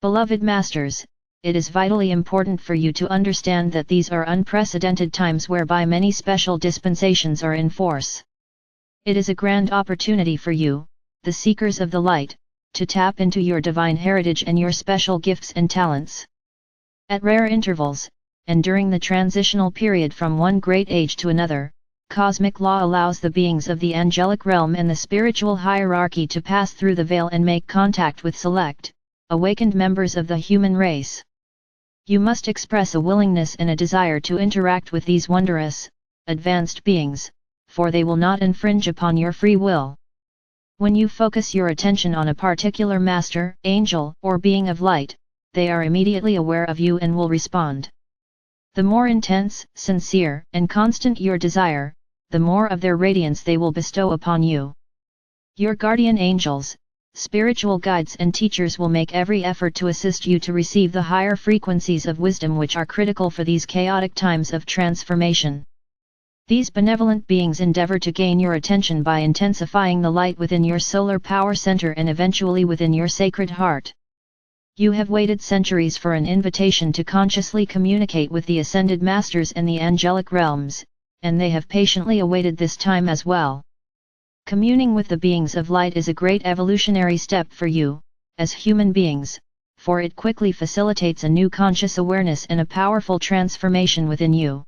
Beloved Masters, it is vitally important for you to understand that these are unprecedented times whereby many special dispensations are in force. It is a grand opportunity for you, the seekers of the light, to tap into your divine heritage and your special gifts and talents. At rare intervals, and during the transitional period from one great age to another, cosmic law allows the beings of the angelic realm and the spiritual hierarchy to pass through the veil and make contact with select, awakened members of the human race. You must express a willingness and a desire to interact with these wondrous, advanced beings, for they will not infringe upon your free will. When you focus your attention on a particular master, angel, or being of light, they are immediately aware of you and will respond. The more intense, sincere, and constant your desire, the more of their radiance they will bestow upon you. Your guardian angels, spiritual guides and teachers will make every effort to assist you to receive the higher frequencies of wisdom which are critical for these chaotic times of transformation. These benevolent beings endeavor to gain your attention by intensifying the light within your solar power center and eventually within your sacred heart. You have waited centuries for an invitation to consciously communicate with the ascended masters and the angelic realms, and they have patiently awaited this time as well. Communing with the beings of light is a great evolutionary step for you, as human beings, for it quickly facilitates a new conscious awareness and a powerful transformation within you.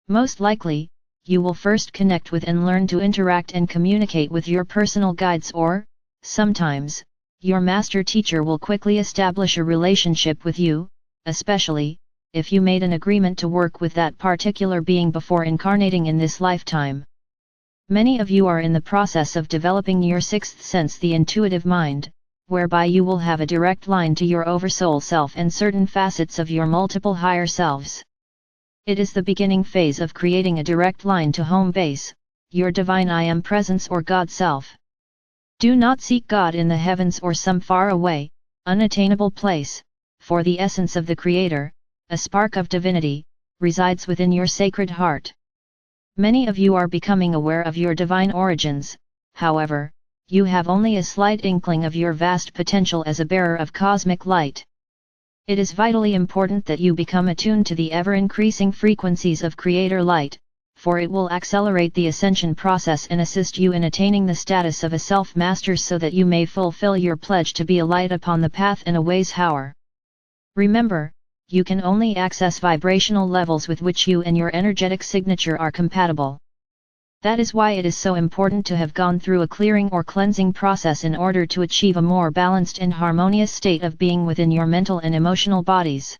Most likely, you will first connect with and learn to interact and communicate with your personal guides, or, sometimes, your master teacher will quickly establish a relationship with you, especially, if you made an agreement to work with that particular being before incarnating in this lifetime. Many of you are in the process of developing your sixth sense, the intuitive mind, whereby you will have a direct line to your oversoul self and certain facets of your multiple higher selves. It is the beginning phase of creating a direct line to home base, your divine I Am presence or God Self. Do not seek God in the heavens or some far away, unattainable place, for the essence of the Creator, a spark of divinity, resides within your sacred heart. Many of you are becoming aware of your divine origins, however, you have only a slight inkling of your vast potential as a bearer of cosmic light. It is vitally important that you become attuned to the ever-increasing frequencies of Creator light, for it will accelerate the ascension process and assist you in attaining the status of a self-master so that you may fulfill your pledge to be a light upon the path and a ways hour. Remember, you can only access vibrational levels with which you and your energetic signature are compatible. That is why it is so important to have gone through a clearing or cleansing process in order to achieve a more balanced and harmonious state of being within your mental and emotional bodies.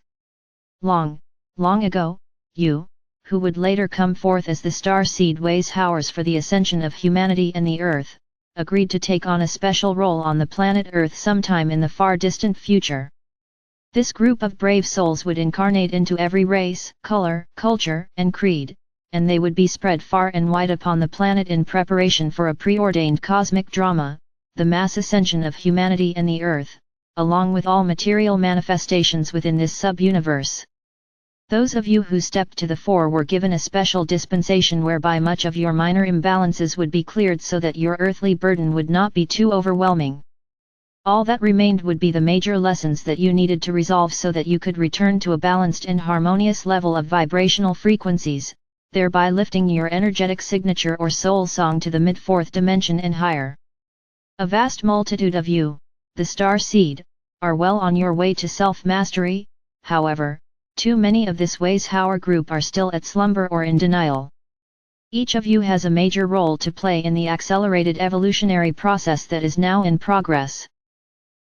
Long, long ago, you, who would later come forth as the star seed ways howers for the ascension of humanity and the Earth, agreed to take on a special role on the planet Earth sometime in the far distant future. This group of brave souls would incarnate into every race, color, culture, and creed, and they would be spread far and wide upon the planet in preparation for a preordained cosmic drama, the mass ascension of humanity and the Earth, along with all material manifestations within this sub-universe. Those of you who stepped to the fore were given a special dispensation whereby much of your minor imbalances would be cleared so that your earthly burden would not be too overwhelming. All that remained would be the major lessons that you needed to resolve so that you could return to a balanced and harmonious level of vibrational frequencies, thereby lifting your energetic signature or soul song to the mid-fourth dimension and higher. A vast multitude of you, the star seed, are well on your way to self-mastery. However, too many of this ways hour group are still at slumber or in denial. Each of you has a major role to play in the accelerated evolutionary process that is now in progress.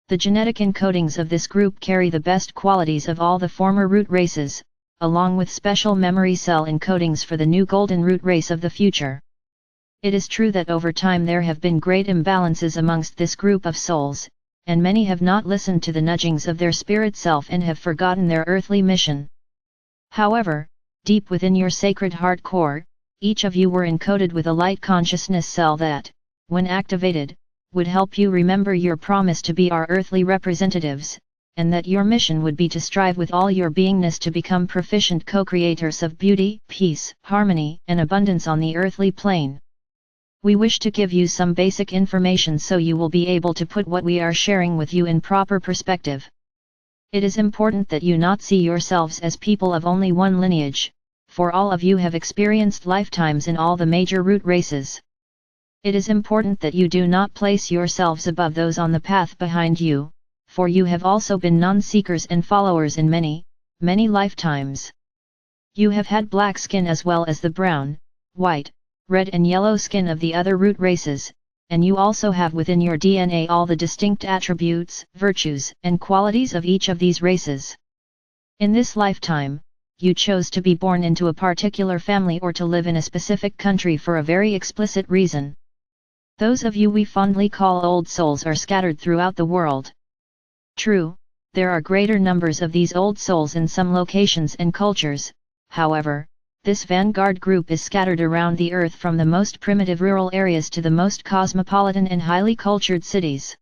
The genetic encodings of this group carry the best qualities of all the former root races, along with special memory cell encodings for the new golden root race of the future. It is true that over time there have been great imbalances amongst this group of souls, and many have not listened to the nudgings of their spirit self and have forgotten their earthly mission. However, deep within your sacred heart core, each of you were encoded with a light consciousness cell that, when activated, would help you remember your promise to be our earthly representatives, and that your mission would be to strive with all your beingness to become proficient co-creators of beauty, peace, harmony, and abundance on the earthly plane. We wish to give you some basic information so you will be able to put what we are sharing with you in proper perspective. It is important that you not see yourselves as people of only one lineage, for all of you have experienced lifetimes in all the major root races. It is important that you do not place yourselves above those on the path behind you, for you have also been non-seekers and followers in many, many lifetimes. You have had black skin as well as the brown, white, red and yellow skin of the other root races, and you also have within your DNA all the distinct attributes, virtues, and qualities of each of these races. In this lifetime, you chose to be born into a particular family or to live in a specific country for a very explicit reason. Those of you we fondly call old souls are scattered throughout the world. True, there are greater numbers of these old souls in some locations and cultures, however, this vanguard group is scattered around the earth from the most primitive rural areas to the most cosmopolitan and highly cultured cities.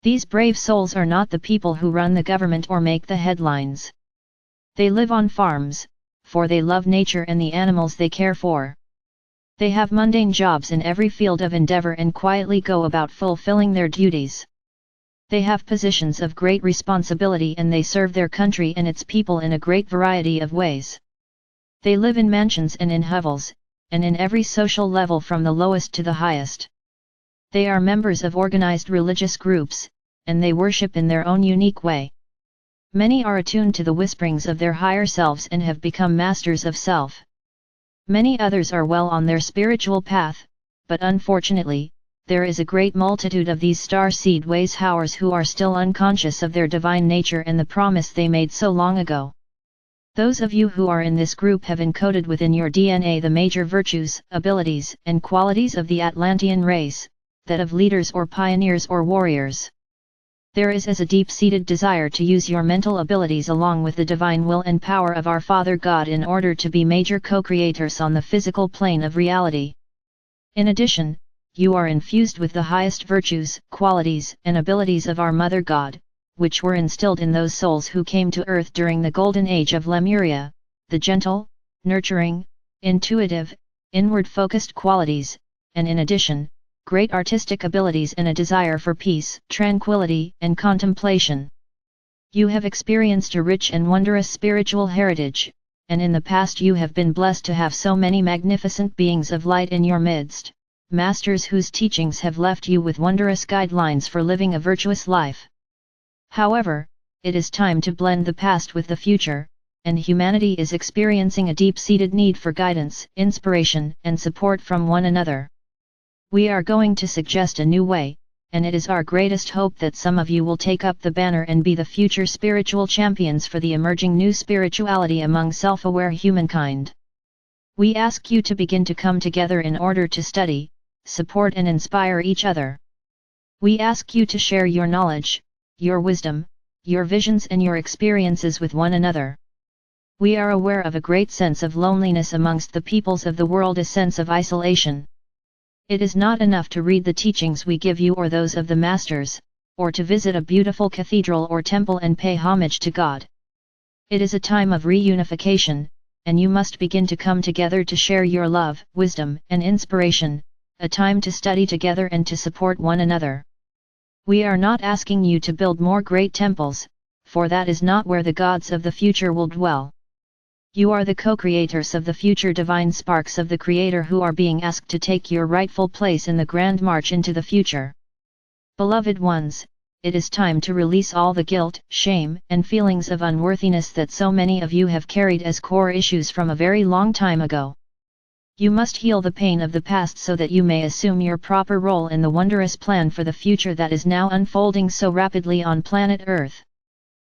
These brave souls are not the people who run the government or make the headlines. They live on farms, for they love nature and the animals they care for. They have mundane jobs in every field of endeavor and quietly go about fulfilling their duties. They have positions of great responsibility and they serve their country and its people in a great variety of ways. They live in mansions and in hovels, and in every social level from the lowest to the highest. They are members of organized religious groups, and they worship in their own unique way. Many are attuned to the whisperings of their higher selves and have become masters of self. Many others are well on their spiritual path, but unfortunately, there is a great multitude of these star seed ways howers who are still unconscious of their divine nature and the promise they made so long ago. Those of you who are in this group have encoded within your DNA the major virtues, abilities, and qualities of the Atlantean race, that of leaders or pioneers or warriors. There is a deep-seated desire to use your mental abilities along with the divine will and power of our Father God in order to be major co-creators on the physical plane of reality. In addition, you are infused with the highest virtues, qualities, and abilities of our Mother God, which were instilled in those souls who came to earth during the golden age of Lemuria, the gentle, nurturing, intuitive, inward-focused qualities, and in addition, great artistic abilities and a desire for peace, tranquility, and contemplation. You have experienced a rich and wondrous spiritual heritage, and in the past you have been blessed to have so many magnificent beings of light in your midst, masters whose teachings have left you with wondrous guidelines for living a virtuous life. However, it is time to blend the past with the future, and humanity is experiencing a deep-seated need for guidance, inspiration, and support from one another. We are going to suggest a new way, and it is our greatest hope that some of you will take up the banner and be the future spiritual champions for the emerging new spirituality among self-aware humankind. We ask you to begin to come together in order to study, support and inspire each other. We ask you to share your knowledge, your wisdom, your visions and your experiences with one another. We are aware of a great sense of loneliness amongst the peoples of the world, a sense of isolation. It is not enough to read the teachings we give you or those of the masters, or to visit a beautiful cathedral or temple and pay homage to God. It is a time of reunification, and you must begin to come together to share your love, wisdom, and inspiration, a time to study together and to support one another. We are not asking you to build more great temples, for that is not where the gods of the future will dwell. You are the co-creators of the future divine sparks of the Creator who are being asked to take your rightful place in the grand march into the future. Beloved ones, it is time to release all the guilt, shame, and feelings of unworthiness that so many of you have carried as core issues from a very long time ago. You must heal the pain of the past so that you may assume your proper role in the wondrous plan for the future that is now unfolding so rapidly on planet Earth.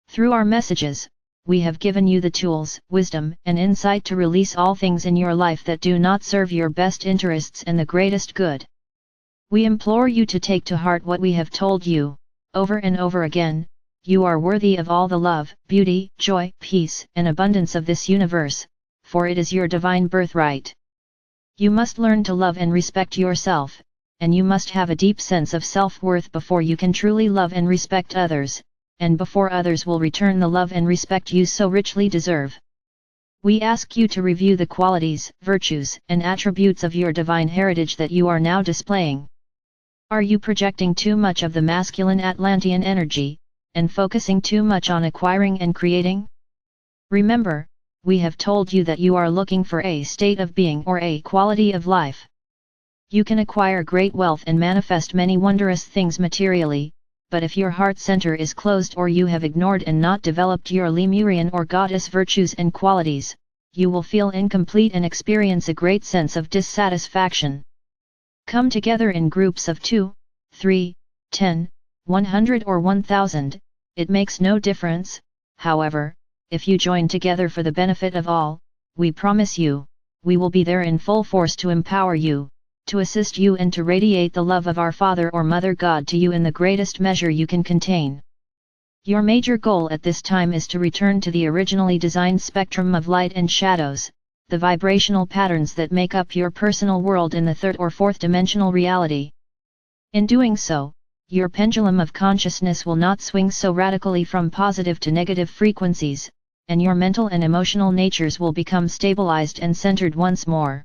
Through our messages, we have given you the tools, wisdom, and insight to release all things in your life that do not serve your best interests and the greatest good. We implore you to take to heart what we have told you, over and over again. You are worthy of all the love, beauty, joy, peace, and abundance of this universe, for it is your divine birthright. You must learn to love and respect yourself, and you must have a deep sense of self-worth before you can truly love and respect others, and before others will return the love and respect you so richly deserve. We ask you to review the qualities, virtues, and attributes of your divine heritage that you are now displaying. Are you projecting too much of the masculine Atlantean energy, and focusing too much on acquiring and creating? Remember, we have told you that you are looking for a state of being or a quality of life. You can acquire great wealth and manifest many wondrous things materially, but if your heart center is closed or you have ignored and not developed your Lemurian or goddess virtues and qualities, you will feel incomplete and experience a great sense of dissatisfaction. Come together in groups of 2, 3, 10, 100 or 1000, it makes no difference. However, if you join together for the benefit of all, we promise you, we will be there in full force to empower you, to assist you and to radiate the love of our Father or Mother God to you in the greatest measure you can contain. Your major goal at this time is to return to the originally designed spectrum of light and shadows, the vibrational patterns that make up your personal world in the third or fourth dimensional reality. In doing so, your pendulum of consciousness will not swing so radically from positive to negative frequencies, and your mental and emotional natures will become stabilized and centered once more.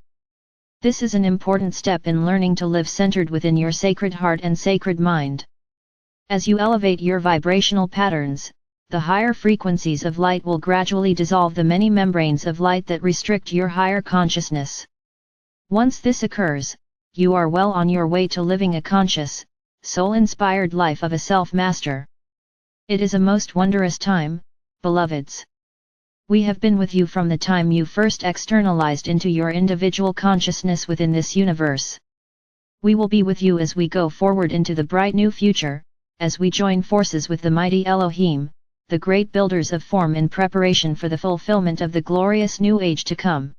This is an important step in learning to live centered within your sacred heart and sacred mind. As you elevate your vibrational patterns, the higher frequencies of light will gradually dissolve the many membranes of light that restrict your higher consciousness. Once this occurs, you are well on your way to living a conscious, soul-inspired life of a self-master. It is a most wondrous time, beloveds. We have been with you from the time you first externalized into your individual consciousness within this universe. We will be with you as we go forward into the bright new future, as we join forces with the mighty Elohim, the great builders of form in preparation for the fulfillment of the glorious new age to come.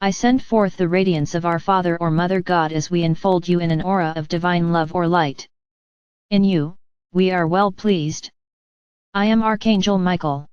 I send forth the radiance of our Father or Mother God as we enfold you in an aura of divine love or light. In you, we are well pleased. I am Archangel Michael.